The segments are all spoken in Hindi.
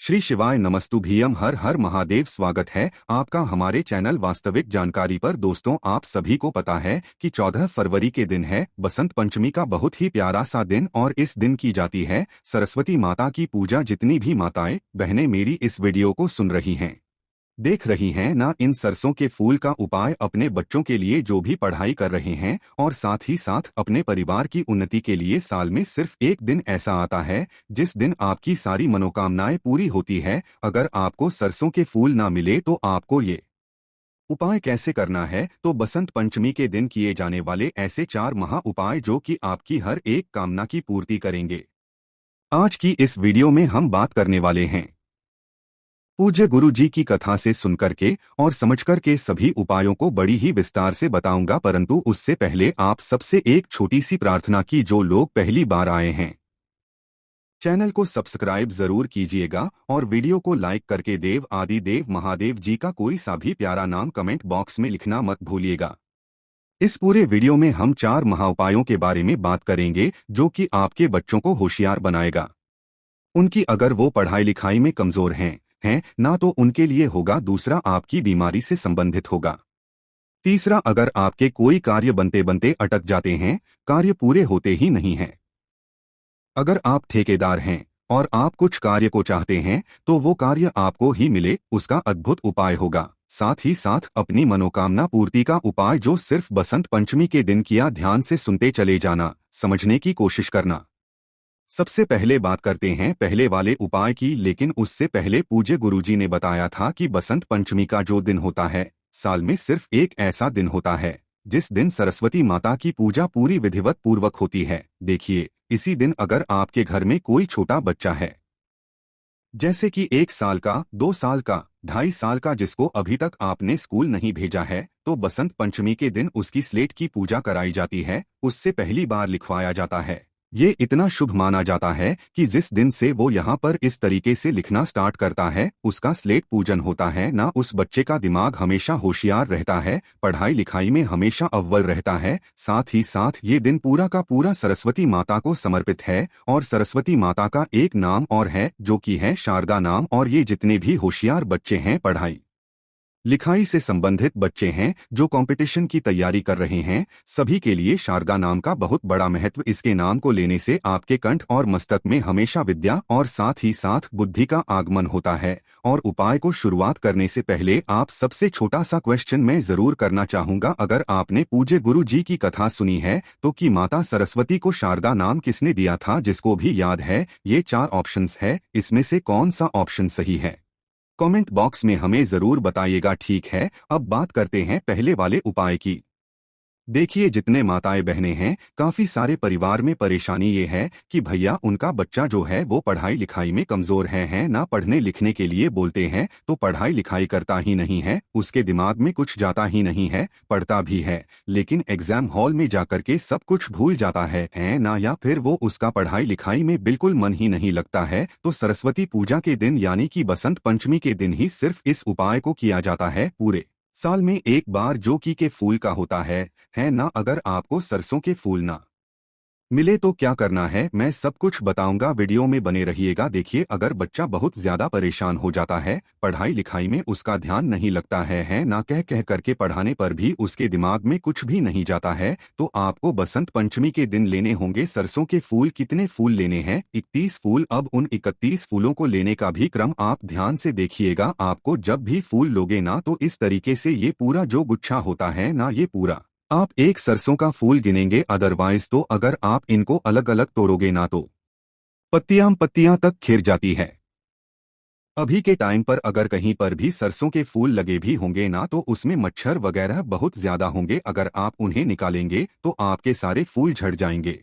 श्री शिवाय नमस्तुभ्यम हर हर महादेव। स्वागत है आपका हमारे चैनल वास्तविक जानकारी पर। दोस्तों, आप सभी को पता है कि 14 फरवरी के दिन है बसंत पंचमी का बहुत ही प्यारा सा दिन, और इस दिन की जाती है सरस्वती माता की पूजा। जितनी भी माताएं बहनें मेरी इस वीडियो को सुन रही हैं, देख रही हैं ना, इन सरसों के फूल का उपाय अपने बच्चों के लिए जो भी पढ़ाई कर रहे हैं और साथ ही साथ अपने परिवार की उन्नति के लिए साल में सिर्फ एक दिन ऐसा आता है जिस दिन आपकी सारी मनोकामनाएं पूरी होती है। अगर आपको सरसों के फूल ना मिले तो आपको ये उपाय कैसे करना है, तो बसंत पंचमी के दिन किए जाने वाले ऐसे 4 महा उपाय जो कि आपकी हर एक कामना की पूर्ति करेंगे। आज की इस वीडियो में हम बात करने वाले हैं पूज्य गुरु जी की कथा से सुनकर के और समझकर के सभी उपायों को बड़ी ही विस्तार से बताऊंगा। परंतु उससे पहले आप सबसे एक छोटी सी प्रार्थना की, जो लोग पहली बार आए हैं चैनल को सब्सक्राइब जरूर कीजिएगा और वीडियो को लाइक करके देव आदि देव महादेव जी का कोई सा भी प्यारा नाम कमेंट बॉक्स में लिखना मत भूलिएगा। इस पूरे वीडियो में हम 4 महाउपायों के बारे में बात करेंगे जो कि आपके बच्चों को होशियार बनाएगा। उनकी अगर वो पढ़ाई लिखाई में कमजोर हैं ना, तो उनके लिए होगा। दूसरा, आपकी बीमारी से संबंधित होगा। तीसरा, अगर आपके कोई कार्य बनते बनते अटक जाते हैं, कार्य पूरे होते ही नहीं हैं। अगर आप ठेकेदार हैं और आप कुछ कार्य को चाहते हैं तो वो कार्य आपको ही मिले, उसका अद्भुत उपाय होगा। साथ ही साथ अपनी मनोकामना पूर्ति का उपाय जो सिर्फ बसंत पंचमी के दिन किया। ध्यान से सुनते चले जाना, समझने की कोशिश करना। सबसे पहले बात करते हैं पहले वाले उपाय की, लेकिन उससे पहले पूज्य गुरुजी ने बताया था कि बसंत पंचमी का जो दिन होता है, साल में सिर्फ एक ऐसा दिन होता है जिस दिन सरस्वती माता की पूजा पूरी विधिवत पूर्वक होती है। देखिए, इसी दिन अगर आपके घर में कोई छोटा बच्चा है, जैसे कि 1 साल का, 2 साल का, 2.5 साल का, जिसको अभी तक आपने स्कूल नहीं भेजा है, तो बसंत पंचमी के दिन उसकी स्लेट की पूजा कराई जाती है, उससे पहली बार लिखवाया जाता है। ये इतना शुभ माना जाता है कि जिस दिन से वो यहाँ पर इस तरीके से लिखना स्टार्ट करता है, उसका स्लेट पूजन होता है ना। उस बच्चे का दिमाग हमेशा होशियार रहता है, पढ़ाई लिखाई में हमेशा अव्वल रहता है। साथ ही साथ ये दिन पूरा का पूरा सरस्वती माता को समर्पित है, और सरस्वती माता का एक नाम और है जो कि है शारदा नाम। और ये जितने भी होशियार बच्चे हैं, पढ़ाई लिखाई से संबंधित बच्चे हैं, जो कंपटीशन की तैयारी कर रहे हैं, सभी के लिए शारदा नाम का बहुत बड़ा महत्व। इसके नाम को लेने से आपके कंठ और मस्तक में हमेशा विद्या और साथ ही साथ बुद्धि का आगमन होता है। और उपाय को शुरुआत करने से पहले आप सबसे छोटा सा क्वेश्चन मैं जरूर करना चाहूंगा। अगर आपने पूज्य गुरु जी की कथा सुनी है तो कि माता सरस्वती को शारदा नाम किसने दिया था? जिसको भी याद है, ये 4 ऑप्शंस है, इसमें से कौन सा ऑप्शन सही है? कमेंट बॉक्स में हमें जरूर बताइएगा। ठीक है, अब बात करते हैं पहले वाले उपाय की। देखिए, जितने माताएं बहनें हैं, काफी सारे परिवार में परेशानी ये है कि भैया उनका बच्चा जो है वो पढ़ाई लिखाई में कमजोर है ना। पढ़ने लिखने के लिए बोलते हैं तो पढ़ाई लिखाई करता ही नहीं है, उसके दिमाग में कुछ जाता ही नहीं है। पढ़ता भी है लेकिन एग्जाम हॉल में जाकर के सब कुछ भूल जाता है ना, या फिर वो उसका पढ़ाई लिखाई में बिल्कुल मन ही नहीं लगता है। तो सरस्वती पूजा के दिन यानी कि बसंत पंचमी के दिन ही सिर्फ इस उपाय को किया जाता है, पूरे साल में एक बार, जो कि के फूल का होता है ना। अगर आपको सरसों के फूल ना मिले तो क्या करना है, मैं सब कुछ बताऊंगा, वीडियो में बने रहिएगा। देखिए, अगर बच्चा बहुत ज्यादा परेशान हो जाता है, पढ़ाई लिखाई में उसका ध्यान नहीं लगता है ना, कह करके पढ़ाने पर भी उसके दिमाग में कुछ भी नहीं जाता है, तो आपको बसंत पंचमी के दिन लेने होंगे सरसों के फूल। कितने फूल लेने हैं? 31 फूल। अब उन 31 फूलों को लेने का भी क्रम आप ध्यान से देखिएगा। आपको जब भी फूल लोगे ना, तो इस तरीके से ये पूरा जो गुच्छा होता है ना, ये पूरा आप एक सरसों का फूल गिनेंगे। अदरवाइज तो अगर आप इनको अलग अलग तोड़ोगे ना, तो पत्तियां तक खिर जाती है। अभी के टाइम पर अगर कहीं पर भी सरसों के फूल लगे भी होंगे ना, तो उसमें मच्छर वगैरह बहुत ज्यादा होंगे। अगर आप उन्हें निकालेंगे तो आपके सारे फूल झड़ जाएंगे।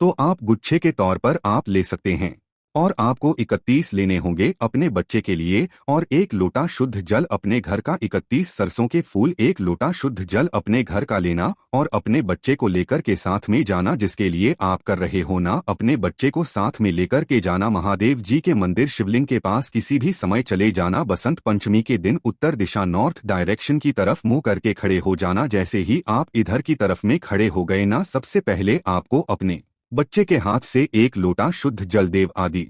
तो आप गुच्छे के तौर पर आप ले सकते हैं, और आपको 31 लेने होंगे अपने बच्चे के लिए। और 1 लोटा शुद्ध जल अपने घर का, 31 सरसों के फूल 1 लोटा शुद्ध जल अपने घर का लेना, और अपने बच्चे को लेकर के साथ में जाना। जिसके लिए आप कर रहे हो ना, अपने बच्चे को साथ में लेकर के जाना महादेव जी के मंदिर शिवलिंग के पास किसी भी समय चले जाना। बसंत पंचमी के दिन उत्तर दिशा नॉर्थ डायरेक्शन की तरफ मुंह करके खड़े हो जाना। जैसे ही आप इधर की तरफ में खड़े हो गए ना, सबसे पहले आपको अपने बच्चे के हाथ से 1 लोटा शुद्ध जल देव आदि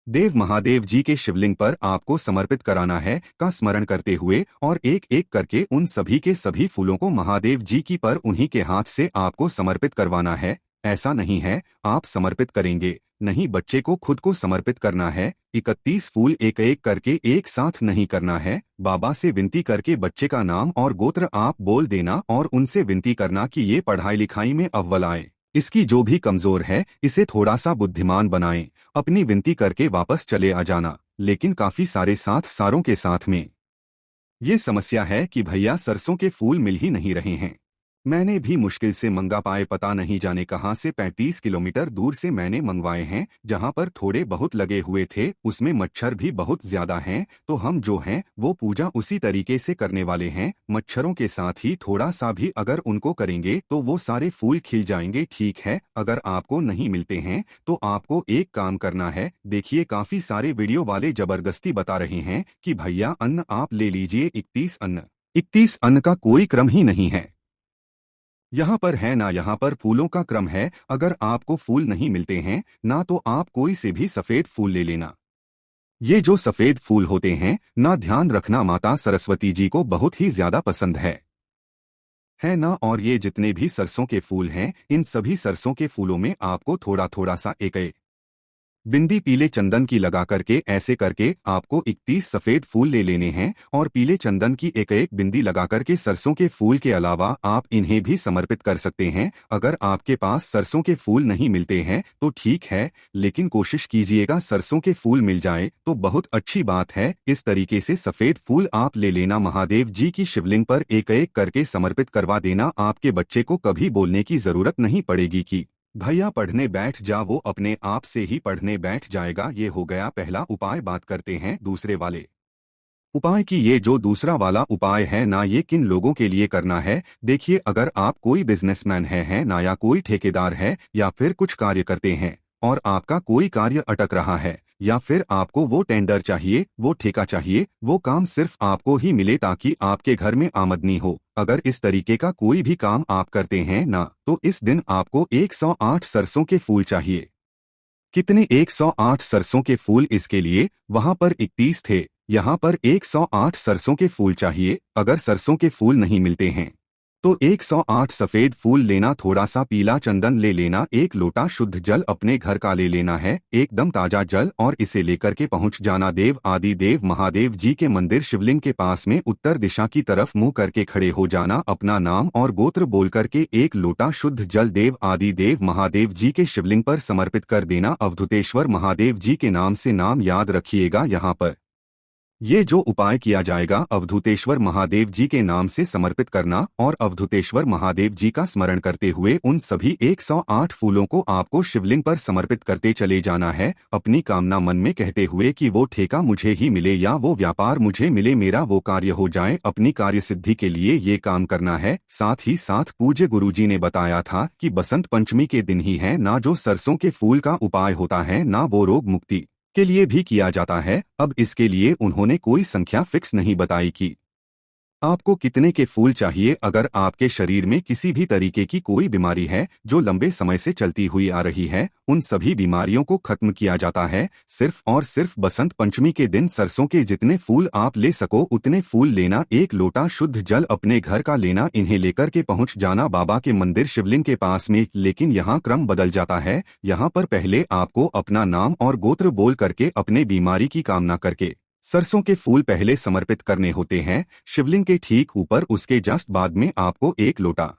देव महादेव जी के शिवलिंग पर आपको समर्पित कराना है का स्मरण करते हुए और एक एक करके उन सभी के सभी फूलों को महादेव जी की पर उन्हीं के हाथ से आपको समर्पित करवाना है। ऐसा नहीं है आप समर्पित करेंगे, नहीं, बच्चे को खुद को समर्पित करना है। 31 फूल एक एक करके एक साथ नहीं करना है। बाबा से विनती करके बच्चे का नाम और गोत्र आप बोल देना और उनसे विनती करना कि ये पढ़ाई लिखाई में अव्वल आए। इसकी जो भी कमजोर है इसे थोड़ा सा बुद्धिमान बनाएं। अपनी विनती करके वापस चले आ जाना। लेकिन काफी सारे सारों के साथ में ये समस्या है कि भैया सरसों के फूल मिल ही नहीं रहे हैं। मैंने भी मुश्किल से मंगा पाए, पता नहीं जाने कहां से 35 किलोमीटर दूर से मैंने मंगवाए हैं। जहां पर थोड़े बहुत लगे हुए थे उसमें मच्छर भी बहुत ज्यादा हैं। तो हम जो हैं वो पूजा उसी तरीके से करने वाले हैं। मच्छरों के साथ ही थोड़ा सा भी अगर उनको करेंगे तो वो सारे फूल खिल जाएंगे। ठीक है, अगर आपको नहीं मिलते हैं तो आपको एक काम करना है। देखिए काफी सारे वीडियो वाले जबरदस्ती बता रहे हैं कि भैया अन्न आप ले लीजिए 31 अन्न। 31 अन्न का कोई क्रम ही नहीं है यहाँ पर है ना, यहाँ पर फूलों का क्रम है। अगर आपको फूल नहीं मिलते हैं ना तो आप कोई से भी सफेद फूल ले लेना। ये जो सफेद फूल होते हैं ना, ध्यान रखना माता सरस्वती जी को बहुत ही ज्यादा पसंद है ना। और ये जितने भी सरसों के फूल हैं इन सभी सरसों के फूलों में आपको थोड़ा थोड़ा सा एक बिंदी पीले चंदन की लगा करके ऐसे करके आपको 31 सफेद फूल ले लेने हैं और पीले चंदन की एक एक बिंदी लगा करके सरसों के फूल के अलावा आप इन्हें भी समर्पित कर सकते हैं। अगर आपके पास सरसों के फूल नहीं मिलते हैं तो ठीक है, लेकिन कोशिश कीजिएगा सरसों के फूल मिल जाए तो बहुत अच्छी बात है। इस तरीके से सफेद फूल आप ले लेना, महादेव जी की शिवलिंग पर एक एक करके समर्पित करवा देना। आपके बच्चे को कभी बोलने की जरूरत नहीं पड़ेगी कि भैया पढ़ने बैठ जा, वो अपने आप से ही पढ़ने बैठ जाएगा। ये हो गया पहला उपाय। बात करते हैं दूसरे वाले उपाय की। ये जो दूसरा वाला उपाय है ना, ये किन लोगों के लिए करना है। देखिए, अगर आप कोई बिजनेसमैन है ना, या कोई ठेकेदार है या फिर कुछ कार्य करते हैं और आपका कोई कार्य अटक रहा है या फिर आपको वो टेंडर चाहिए, वो ठेका चाहिए, वो काम सिर्फ आपको ही मिले ताकि आपके घर में आमदनी हो। अगर इस तरीके का कोई भी काम आप करते हैं ना तो इस दिन आपको 108 सरसों के फूल चाहिए। कितने? 108 सरसों के फूल। इसके लिए वहां पर 31 थे, यहाँ पर 108 सरसों के फूल चाहिए। अगर सरसों के फूल नहीं मिलते हैं तो 108 सफेद फूल लेना, थोड़ा सा पीला चंदन ले लेना, एक लोटा शुद्ध जल अपने घर का ले लेना है, एकदम ताजा जल, और इसे लेकर के पहुंच जाना देव आदि देव महादेव जी के मंदिर शिवलिंग के पास में। उत्तर दिशा की तरफ मुंह करके खड़े हो जाना, अपना नाम और गोत्र बोल करके एक लोटा शुद्ध जल देव आदि देव महादेव जी के शिवलिंग पर समर्पित कर देना। अवधूतेश्वर महादेव जी के नाम से नाम याद रखिएगा। यहाँ पर ये जो उपाय किया जाएगा अवधूतेश्वर महादेव जी के नाम से समर्पित करना और अवधूतेश्वर महादेव जी का स्मरण करते हुए उन सभी 108 फूलों को आपको शिवलिंग पर समर्पित करते चले जाना है, अपनी कामना मन में कहते हुए कि वो ठेका मुझे ही मिले या वो व्यापार मुझे मिले, मेरा वो कार्य हो जाए। अपनी कार्य सिद्धि के लिए ये काम करना है। साथ ही साथ पूज्य गुरुजी ने बताया था कि बसंत पंचमी के दिन ही है ना जो सरसों के फूल का उपाय होता है ना वो रोग मुक्ति के लिए भी किया जाता है। अब इसके लिए उन्होंने कोई संख्या फिक्स नहीं बताई कि आपको कितने के फूल चाहिए। अगर आपके शरीर में किसी भी तरीके की कोई बीमारी है जो लंबे समय से चलती हुई आ रही है, उन सभी बीमारियों को खत्म किया जाता है सिर्फ और सिर्फ बसंत पंचमी के दिन। सरसों के जितने फूल आप ले सको उतने फूल लेना, एक लोटा शुद्ध जल अपने घर का लेना, इन्हें लेकर के पहुंच जाना बाबा के मंदिर शिवलिंग के पास में। लेकिन यहाँ क्रम बदल जाता है। यहाँ पर पहले आपको अपना नाम और गोत्र बोल करके अपने बीमारी की कामना करके सरसों के फूल पहले समर्पित करने होते हैं शिवलिंग के ठीक ऊपर। उसके जस्ट बाद में आपको एक लोटा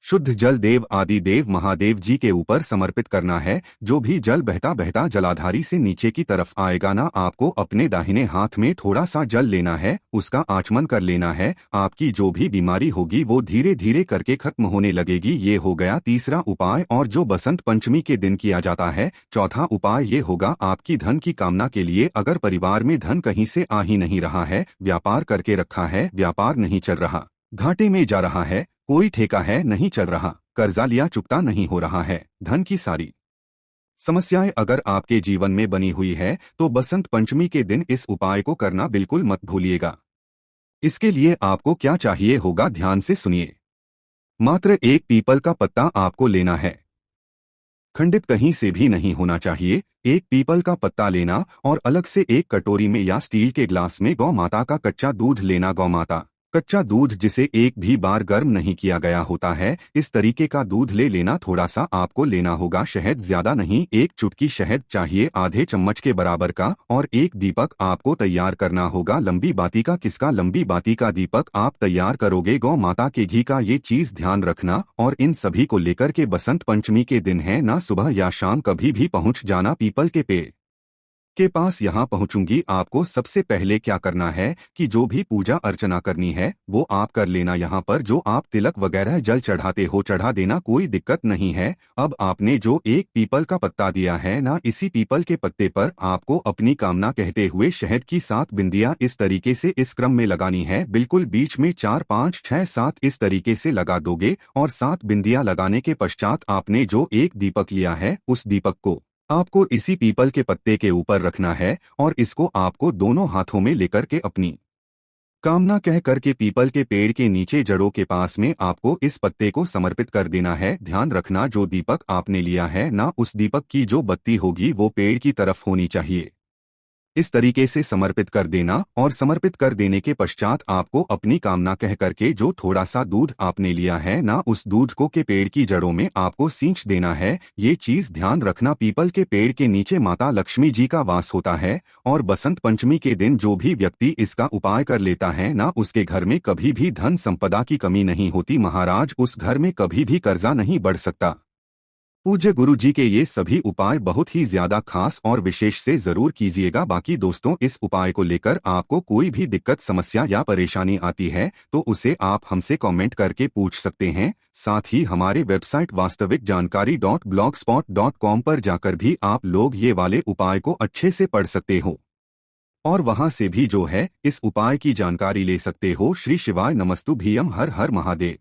शुद्ध जल देव आदि देव महादेव जी के ऊपर समर्पित करना है। जो भी जल बहता बहता जलाधारी से नीचे की तरफ आएगा ना, आपको अपने दाहिने हाथ में थोड़ा सा जल लेना है, उसका आचमन कर लेना है। आपकी जो भी बीमारी होगी वो धीरे धीरे करके खत्म होने लगेगी। ये हो गया तीसरा उपाय और जो बसंत पंचमी के दिन किया जाता है। चौथा उपाय ये होगा आपकी धन की कामना के लिए। अगर परिवार में धन कहीं से आ ही नहीं रहा है, व्यापार करके रखा है, व्यापार नहीं चल रहा, घाटे में जा रहा है, कोई ठेका है नहीं चल रहा, कर्जा लिया चुकता नहीं हो रहा है, धन की सारी समस्याएं अगर आपके जीवन में बनी हुई है तो बसंत पंचमी के दिन इस उपाय को करना बिल्कुल मत भूलिएगा। इसके लिए आपको क्या चाहिए होगा, ध्यान से सुनिए। मात्र एक पीपल का पत्ता आपको लेना है, खंडित कहीं से भी नहीं होना चाहिए। एक पीपल का पत्ता लेना और अलग से एक कटोरी में या स्टील के ग्लास में गौ माता का कच्चा दूध लेना। गौ माता कच्चा दूध जिसे एक भी बार गर्म नहीं किया गया होता है, इस तरीके का दूध ले लेना। थोड़ा सा आपको लेना होगा शहद, ज्यादा नहीं, एक चुटकी शहद चाहिए, आधे चम्मच के बराबर का। और एक दीपक आपको तैयार करना होगा। लंबी बाती का किसका? लंबी बाती का दीपक आप तैयार करोगे गौ माता के घी का। ये चीज ध्यान रखना। और इन सभी को लेकर के बसंत पंचमी के दिन है ना, सुबह या शाम कभी भी पहुंच जाना पीपल के पेड़ के पास। यहाँ पहुंचूंगी। आपको सबसे पहले क्या करना है कि जो भी पूजा अर्चना करनी है वो आप कर लेना। यहाँ पर जो आप तिलक वगैरह जल चढ़ाते हो चढ़ा देना, कोई दिक्कत नहीं है। अब आपने जो एक पीपल का पत्ता दिया है ना, इसी पीपल के पत्ते पर आपको अपनी कामना कहते हुए शहद की 7 बिंदियां इस तरीके से इस क्रम में लगानी है। बिल्कुल बीच में 4 5 6 7 इस तरीके से लगा दोगे। और 7 बिंदियां लगाने के पश्चात आपने जो एक दीपक लिया है उस दीपक को आपको इसी पीपल के पत्ते के ऊपर रखना है। और इसको आपको दोनों हाथों में लेकर के अपनी कामना कह करके पीपल के पेड़ के नीचे जड़ों के पास में आपको इस पत्ते को समर्पित कर देना है। ध्यान रखना जो दीपक आपने लिया है ना, उस दीपक की जो बत्ती होगी वो पेड़ की तरफ होनी चाहिए। इस तरीके से समर्पित कर देना। और समर्पित कर देने के पश्चात आपको अपनी कामना कह करके जो थोड़ा सा दूध आपने लिया है ना, उस दूध को के पेड़ की जड़ों में आपको सींच देना है। ये चीज ध्यान रखना, पीपल के पेड़ के नीचे माता लक्ष्मी जी का वास होता है। और बसंत पंचमी के दिन जो भी व्यक्ति इसका उपाय कर लेता है ना, उसके घर में कभी भी धन संपदा की कमी नहीं होती महाराज। उस घर में कभी भी कर्जा नहीं बढ़ सकता। पूज्य गुरु जी के ये सभी उपाय बहुत ही ज्यादा खास और विशेष से जरूर कीजिएगा। बाकी दोस्तों, इस उपाय को लेकर आपको कोई भी दिक्कत समस्या या परेशानी आती है तो उसे आप हमसे कमेंट करके पूछ सकते हैं। साथ ही हमारे वेबसाइट वास्तविक जानकारी .blogspot.com पर जाकर भी आप लोग ये वाले उपाय को अच्छे से पढ़ सकते हो और वहां से भी जो है इस उपाय की जानकारी ले सकते हो। श्री शिवाय नमस्तु भीयम, हर हर महादेव।